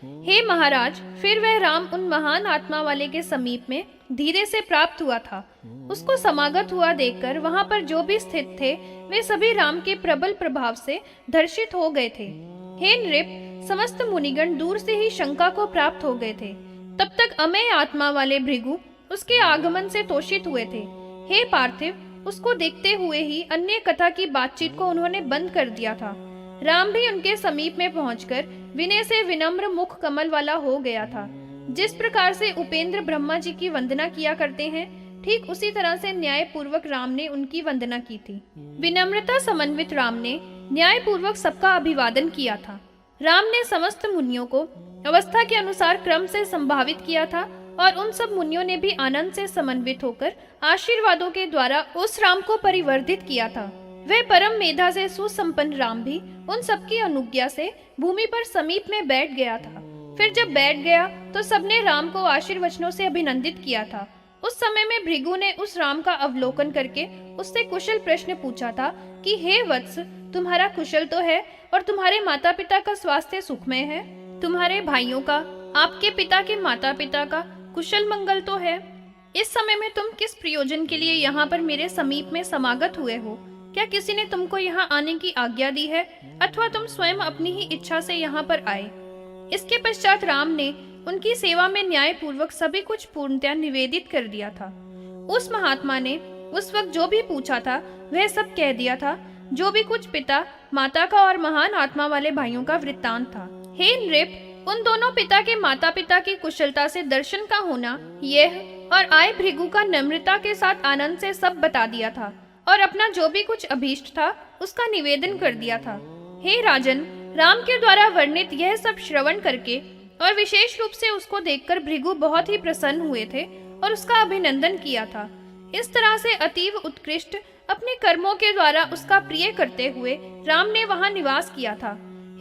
हे महाराज, फिर वह राम उन महान आत्मा वाले के समीप में धीरे से प्राप्त हुआ था। उसको समागत हुआ देखकर वहां पर जो भी स्थित थे वे सभी राम के प्रबल प्रभाव से दर्शित हो गए थे। हे नृप, समस्त मुनिगण दूर से ही शंका को प्राप्त हो गए थे। तब तक अमेय आत्मा वाले भृगु उसके आगमन से तोषित हुए थे। हे पार्थिव, उसको देखते हुए ही अन्य कथा की बातचीत को उन्होंने बंद कर दिया था। राम भी उनके समीप में पहुंचकर विनय से विनम्र मुख कमल वाला हो गया था। जिस प्रकार से उपेंद्र ब्रह्मा जी की वंदना किया करते हैं, ठीक उसी तरह से न्याय पूर्वक राम ने उनकी वंदना की थी। विनम्रता समन्वित राम ने न्याय पूर्वक सबका अभिवादन किया था। राम ने समस्त मुनियों को अवस्था के अनुसार क्रम से संभावित किया था और उन सब मुनियों ने भी आनंद से समन्वित होकर आशीर्वादों के द्वारा उस राम को परिवर्धित किया था। वह परम मेधा से सुसंपन्न राम भी उन सबकी अनुज्ञा से भूमि पर समीप में बैठ गया था। फिर जब बैठ गया तो सबने राम को आशीर्वचनों से अभिनंदित किया था। उस समय में भृगु ने उस राम का अवलोकन करके उससे कुशल प्रश्न पूछा था कि हे वत्स, तुम्हारा कुशल तो है और तुम्हारे माता पिता का स्वास्थ्य सुखमय है। तुम्हारे भाइयों का, आपके पिता के माता पिता का कुशल मंगल तो है। इस समय में तुम किस प्रयोजन के लिए यहाँ पर मेरे समीप में समागत हुए हो? क्या किसी ने तुमको यहाँ आने की आज्ञा दी है अथवा तुम स्वयं अपनी ही इच्छा से यहाँ पर आए? इसके पश्चात राम ने उनकी सेवा में न्याय पूर्वक सभी कुछ पूर्णतया निवेदित कर दिया था। उस महात्मा ने उस वक्त जो भी पूछा था वह सब कह दिया था, जो भी कुछ पिता माता का और महान आत्मा वाले भाइयों का वृत्तांत था। हे नृप, उन दोनों पिता के माता पिता की कुशलता से दर्शन का होना, यह और आय भृगु का नम्रता के साथ आनंद से सब बता दिया था और अपना जो भी कुछ अभीष्ट था उसका निवेदन कर दिया था। हे राजन, राम के द्वारा वर्णित यह सब श्रवण करके और विशेष रूप से उसको देखकर भृगु बहुत ही प्रसन्न हुए थे और उसका अभिनंदन किया था। इस तरह से अतीव उत्कृष्ट अपने कर्मों के द्वारा उसका प्रिय करते हुए राम ने वहां निवास किया था।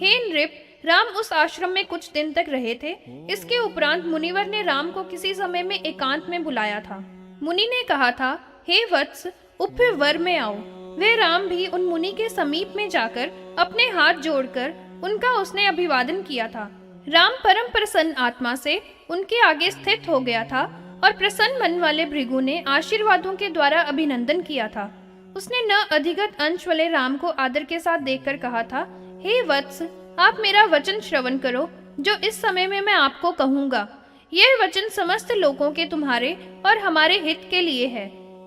हे नृप, राम उस आश्रम में कुछ दिन तक रहे थे। इसके उपरांत मुनिवर ने राम को किसी समय में एकांत में बुलाया था। मुनि ने कहा था, हे वत्स, उप्य वर में आओ। वे राम भी उन मुनि के समीप में जाकर अपने हाथ जोड़कर उनका उसने अभिवादन किया था। राम परम प्रसन्न आत्मा से उनके आगे स्थित हो गया था और प्रसन्न मन वाले भृगु ने आशीर्वादों के द्वारा अभिनंदन किया था। उसने न अधिगत अंश वाले राम को आदर के साथ देखकर कहा था, हे वत्स, आप मेरा वचन श्रवण करो जो इस समय में मैं आपको कहूंगा। यह वचन समस्त लोगों के तुम्हारे और हमारे हित के लिए है।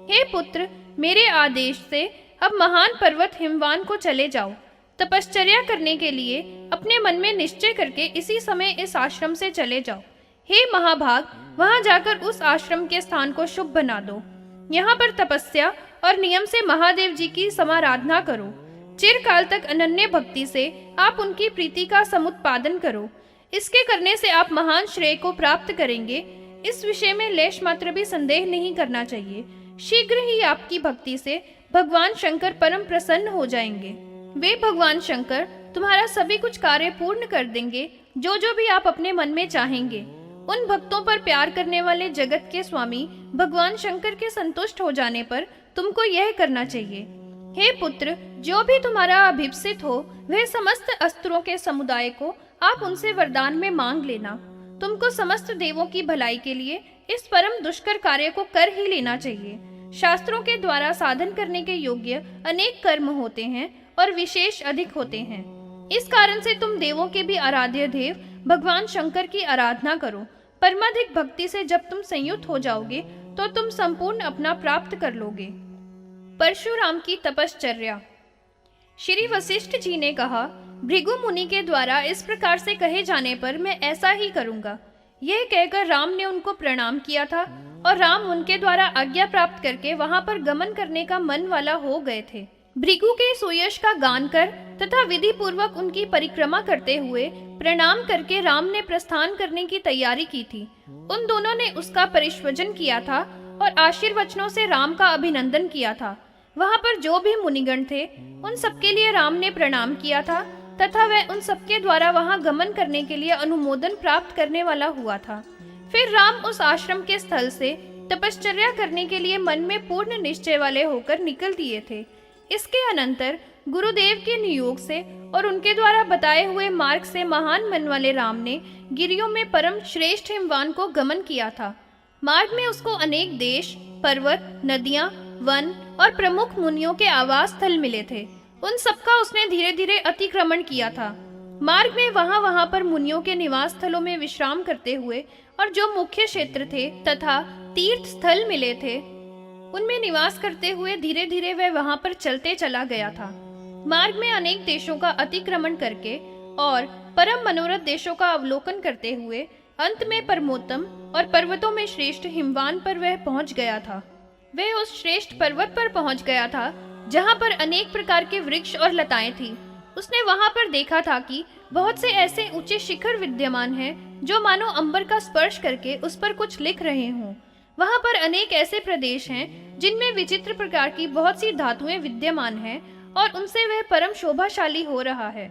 हे पुत्र, मेरे आदेश से अब महान पर्वत हिमवान को चले जाओ। तपश्चर्या करने के लिए अपने मन में निश्चय करके इसी समय इस आश्रम से चले जाओ। हे महाभाग, वहां जाकर उस आश्रम के स्थान को शुभ बना दो। यहाँ पर तपस्या और नियम से महादेव जी की समाराधना करो। चिरकाल तक अनन्य भक्ति से आप उनकी प्रीति का समुत्पादन करो। इसके करने से आप महान श्रेय को प्राप्त करेंगे। इस विषय में लेश मात्र भी संदेह नहीं करना चाहिए। शीघ्र ही आपकी भक्ति से भगवान शंकर परम प्रसन्न हो जाएंगे। वे भगवान शंकर तुम्हारा सभी कुछ कार्य पूर्ण कर देंगे, जो जो भी आप अपने मन में चाहेंगे। उन भक्तों पर प्यार करने वाले जगत के स्वामी भगवान शंकर के संतुष्ट हो जाने पर तुमको यह करना चाहिए। हे पुत्र, जो भी तुम्हारा अभिप्सित हो वह समस्त अस्त्रों के समुदाय को आप उनसे वरदान में मांग लेना। तुमको समस्त देवों की भलाई के लिए इस परम दुष्कर कार्य को कर ही लेना चाहिए। शास्त्रों के द्वारा साधन करने के योग्य अनेक कर्म होते हैं और विशेष अधिक होते हैं। इस कारण से तुम देवों के भी आराध्य देव भगवान शंकर की आराधना करो। परमाधिक भक्ति से जब तुम संयुक्त हो जाओगे तो तुम संपूर्ण अपना प्राप्त कर लोगे। परशुराम की तपश्चर्या। श्री वशिष्ठ जी ने कहा, भृगु मुनि के द्वारा इस प्रकार से कहे जाने पर मैं ऐसा ही करूंगा। यह कहकर राम ने उनको प्रणाम किया था और राम उनके द्वारा आज्ञा प्राप्त करके वहां पर गमन करने का मन वाला हो गए थे। भृगु के सुयश का गान कर तथा विधि पूर्वक उनकी परिक्रमा करते हुए प्रणाम करके राम ने प्रस्थान करने की तैयारी की थी। उन दोनों ने उसका परिष्वजन किया था और आशीर्वचनों से राम का अभिनंदन किया था। वहां पर जो भी मुनिगण थे उन सबके लिए राम ने प्रणाम किया था तथा वह उन सबके द्वारा वहां गमन करने के लिए अनुमोदन प्राप्त करने वाला हुआ था। फिर राम उस आश्रम के स्थल से तपश्चर्या करने के लिए मन में पूर्ण निश्चय वाले होकर निकल दिए थे। इसके अनंतर गुरुदेव के नियोग से और उनके द्वारा बताए हुए मार्ग से महान मन वाले राम ने गिरियों में परम श्रेष्ठ हिमवान को गमन किया था। मार्ग में उसको अनेक देश, पर्वत, नदियां, वन और प्रमुख मुनियों के आवास स्थल मिले थे। उन सबका उसने धीरे धीरे अतिक्रमण किया था। मार्ग में वहां पर मुनियों के निवास स्थलों में विश्राम करते हुए और जो मुख्य क्षेत्र थे तथा तीर्थ स्थल मिले थे उनमें निवास करते हुए धीरे धीरे वह वहां पर चलते चला गया था। मार्ग में अनेक देशों का अतिक्रमण करके और परम मनोरथ देशों का अवलोकन करते हुए अंत में परमोत्तम और पर्वतों में श्रेष्ठ हिमवान पर वह पहुंच गया था। वह उस श्रेष्ठ पर्वत पर पहुंच गया था जहां पर अनेक प्रकार के वृक्ष और लताएं थी। उसने वहां पर देखा था कि बहुत से ऐसे ऊंचे शिखर विद्यमान हैं जो मानो अंबर का स्पर्श करके उस पर कुछ लिख रहे हों। वहां पर अनेक ऐसे प्रदेश हैं जिनमें विचित्र प्रकार की बहुत सी धातुएं विद्यमान हैं और उनसे वह परम शोभाशाली हो रहा है।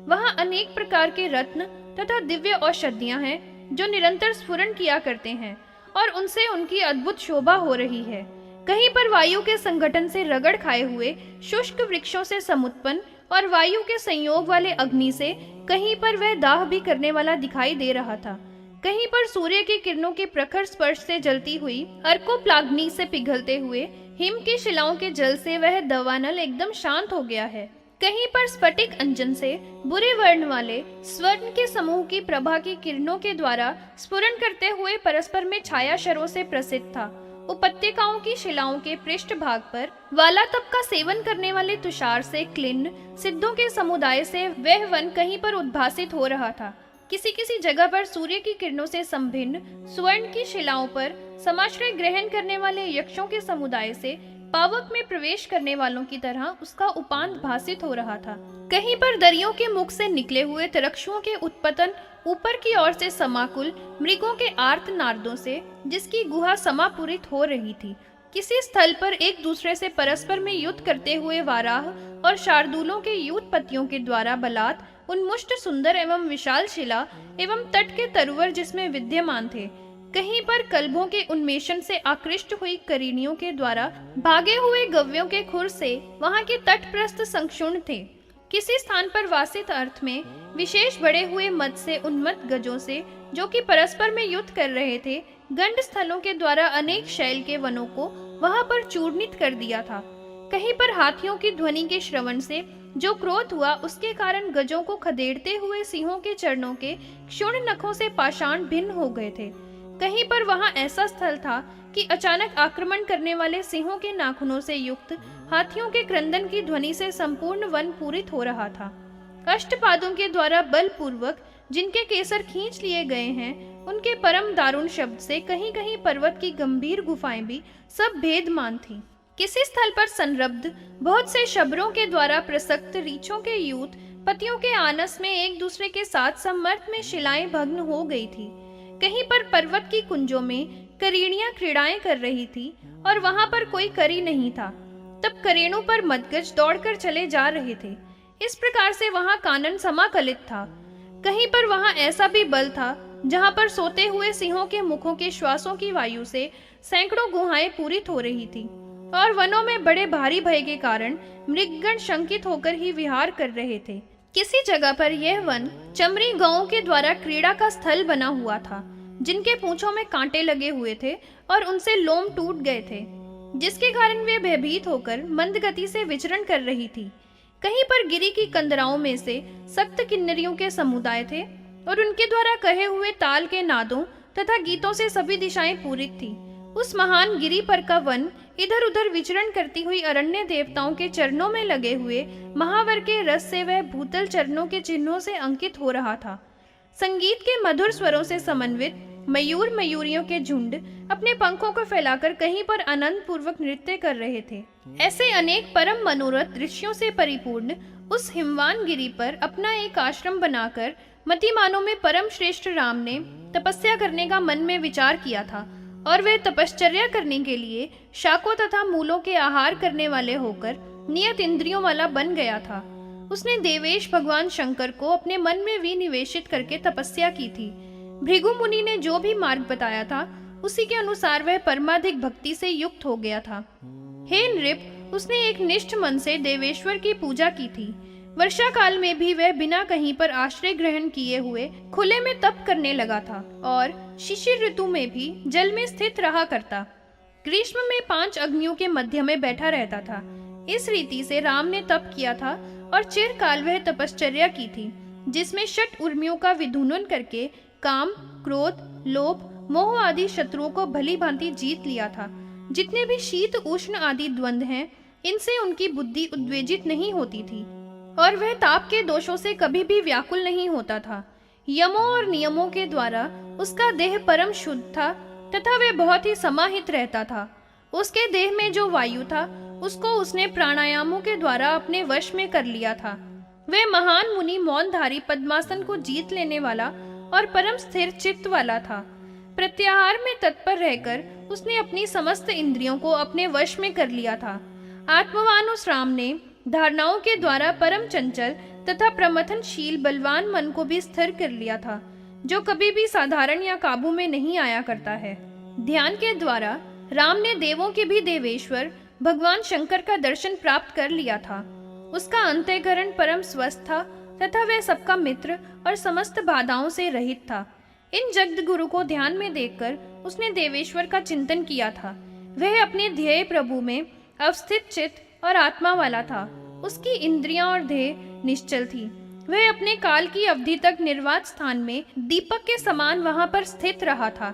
वहां अनेक प्रकार के रत्न तथा दिव्य औषधियां हैं जो निरंतर स्फुरण किया करते हैं और उनसे उनकी अद्भुत शोभा हो रही है। कहीं पर वायु के संगठन से रगड़ खाए हुए शुष्क वृक्षों से समुत्पन्न और वायु के संयोग वाले अग्नि से कहीं पर वह दाह भी करने वाला दिखाई दे रहा था। कहीं पर सूर्य की किरणों के प्रखर स्पर्श से जलती हुई अर्कोप्लाग्नि से पिघलते हुए हिम की शिलाओं के जल से वह दवानल एकदम शांत हो गया है। कहीं पर स्फटिक अंजन से बुरे वर्ण वाले स्वर्ण के समूह की प्रभा की किरणों के द्वारा स्फुरन करते हुए परस्पर में छाया शरों से प्रसिद्ध था। उपत्यकाओं की शिलाओं के पृष्ठ भाग पर वालातप का सेवन करने वाले तुषार से क्लिन्न सिद्धों के समुदाय से वह वन कहीं पर उद्भासित हो रहा था। किसी किसी जगह पर सूर्य की किरणों से संभिन्न स्वर्ण की शिलाओं पर समाश्रय ग्रहण करने वाले यक्षों के समुदाय से पावक में प्रवेश करने वालों की तरह उसका उपांत भासित हो रहा था। कहीं पर दरियों के मुख से निकले हुए तरक्षुओं के उत्पतन ऊपर की ओर से समाकुल मृगों के आर्त नार्दों से जिसकी गुहा समापूरित हो रही थी। किसी स्थल पर एक दूसरे से परस्पर में युद्ध करते हुए वाराह और शार्दूलों के युद्धपतियों के द्वारा बलात् उन्मुष्ट सुंदर एवं विशाल शिला एवं तट के तरुवर जिसमें विद्यमान थे। कहीं पर कल्बों के उन्मेषण से आकृष्ट हुई करीनियों के द्वारा भागे हुए गव्यों के खुर से वहां के तटप्रस्थ संक्षुण थे। किसी स्थान पर वासित अर्थ में विशेष बड़े हुए मद से उन्मत्त गजों से जो कि परस्पर में युद्ध कर रहे थे गंड स्थलों के द्वारा अनेक शैल के वनों को वहां पर चूर्णित कर दिया था। कहीं पर हाथियों की ध्वनि के श्रवण से जो क्रोध हुआ उसके कारण गजों को खदेड़ते हुए सिंहों के चरणों के क्षुण नखों से पाषाण भिन्न हो गए थे। कहीं पर वहां ऐसा स्थल था कि अचानक आक्रमण करने वाले सिंहों के नाखूनों से युक्त हाथियों के क्रंदन की ध्वनि से संपूर्ण वन पूरित हो रहा था। अष्टपादों के द्वारा बलपूर्वक जिनके केसर खींच लिए गए हैं उनके परम दारुण शब्द से कहीं कहीं पर्वत की गंभीर गुफाएं भी सब भेदमान थीं। किसी स्थल पर संरब्ध बहुत से शबरों के द्वारा प्रसक्त रीछों के यूथ पतियों के आनस में एक दूसरे के साथ सम्मर्थ में शिलाएं भग्न हो गई थी। कहीं पर पर्वत की कुंजों में करीणियां क्रीड़ाएं कर रही थी और वहां पर कोई करी नहीं था। तब करेणु पर मदगज दौड़कर चले जा रहे थे। इस प्रकार से वहां कानन समाकलित था। कहीं पर वहां ऐसा भी बल था जहां पर सोते हुए सिंहों के मुखों के श्वासों की वायु से सैकड़ों गुहाएं पूरित हो रही थी और वनों में बड़े भारी भय के कारण मृगगण शंकित होकर ही विहार कर रहे थे। किसी जगह पर यह वन चमरी गौओं के द्वारा क्रीड़ा का स्थल बना हुआ था जिनके पूंछों में कांटे लगे हुए थे और उनसे लोम टूट गए थे जिसके कारण वे भयभीत होकर मंद गति से विचरण कर रही थी। कहीं पर गिरी की कंदराओं में से सप्त किन्नरियों के समुदाय थे और उनके द्वारा कहे हुए ताल के नादों तथा गीतों से सभी दिशाएं पूरित थी। उस महान गिरी पर का वन इधर उधर विचरण करती हुई अरण्य देवताओं के चरणों में लगे हुए महावर के रस से वह भूतल चरणों के चिन्हों से अंकित हो रहा था। संगीत के मधुर स्वरों से समन्वित मयूर मयूरियों के झुंड अपने पंखों को फैलाकर कहीं पर आनंद पूर्वक नृत्य कर रहे थे। ऐसे अनेक परम मनोरथ दृश्यों से परिपूर्ण उस हिमवान गिरी पर अपना एक आश्रम बनाकर मतिमानों में परम श्रेष्ठ राम ने तपस्या करने का मन में विचार किया था और वे तपश्चर्या करने के लिए शाकों तथा मूलों के आहार करने वाले होकर नियत इंद्रियों वाला बन गया था। उसने देवेश भगवान शंकर को अपने मन में विनिवेशित करके तपस्या की थी। भृगु मुनि ने जो भी मार्ग बताया था उसी के अनुसार वह परमाधिक भक्ति से युक्त हो गया था। हे नृप, उसने एक निष्ठ मन से देवेश्वर की पूजा की थी। वर्षा काल में भी वह बिना कहीं पर आश्रय ग्रहण किए हुए खुले में तप करने लगा था और शिशिर ऋतु में भी जल में स्थित रहा करता। ग्रीष्म में 5 अग्नियों के मध्य में बैठा रहता था। इस रीति से राम ने तप किया था और चिरकाल वह तपश्चर्या की थी, जिसमें षट उर्मियों का विधूनन करके काम, क्रोध, लोभ, मोह आदि शत्रुओं को भली भांति जीत लिया था। जितने भी शीत उष्ण आदि द्वंद्व हैं, इनसे उनकी बुद्धि उद्वेजित नहीं होती थी और वह ताप के दोषों से कभी भी व्याकुल नहीं होता था। यमों और नियमों के द्वारा उसका देह परम शुद्ध था तथा वह बहुत ही समाहित रहता था। उसके देह में जो वायु था, उसको उसने प्राणायामों के द्वारा अपने वश में कर लिया था। वह महान मुनि मौनधारी पद्मासन को जीत लेने वाला और परम स्थिर चित्त वाला था। प्रत्याहार में तत्पर रहकर उसने अपनी समस्त इंद्रियों को अपने वश में कर लिया था। आत्मवान उस राम ने धारणाओं के द्वारा परम चंचल तथा प्रमथनशील बलवान मन को भी स्थिर कर लिया था, जो कभी भी साधारण या काबू में नहीं आया करता है। ध्यान के द्वारा राम ने देवों के भी देवेश्वर भगवान शंकर का दर्शन प्राप्त कर लिया था। उसका अंतःकरण परम स्वस्थ था तथा वह सबका मित्र और समस्त बाधाओं से रहित था। इन जगत गुरु को ध्यान में देखकर उसने देवेश्वर का चिंतन किया था। वह अपने ध्येय प्रभु में अवस्थित चित्त और आत्मा वाला था। उसकी इंद्रियां और देह निश्चल थी। वह अपने काल की अवधि तक निर्वात स्थान में दीपक के समान वहां पर स्थित रहा था।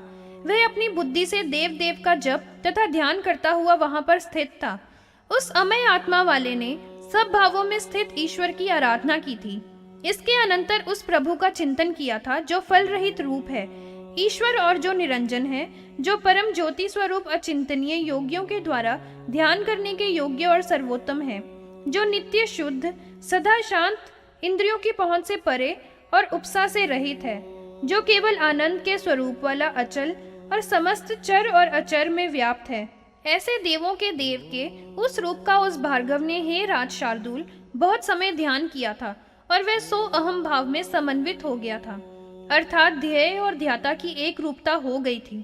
वह अपनी बुद्धि से देव देव का जप तथा ध्यान करता हुआ वहां पर स्थित था। उस अमय आत्मा वाले ने सब भावों में स्थित ईश्वर की आराधना की थी। इसके अनंतर उस प्रभु का चिंतन किया था जो फल रहित रूप है, ईश्वर और जो निरंजन है, जो परम ज्योति स्वरूप अचिंतनीय योगियों के द्वारा ध्यान करने के योग्य और सर्वोत्तम है, जो नित्य शुद्ध, सदा शांत, इंद्रियों की पहुंच से परे और उपसा से रहित है, जो केवल आनंद के स्वरूप वाला अचल और समस्त चर और अचर में व्याप्त है। ऐसे देवों के देव के उस रूप का उस भार्गव ने, हे राज शार्दूल, बहुत समय ध्यान किया था और वह सो अहम भाव में समन्वित हो गया था, अर्थात ध्येय और ध्याता की एक रूपता हो गई थी।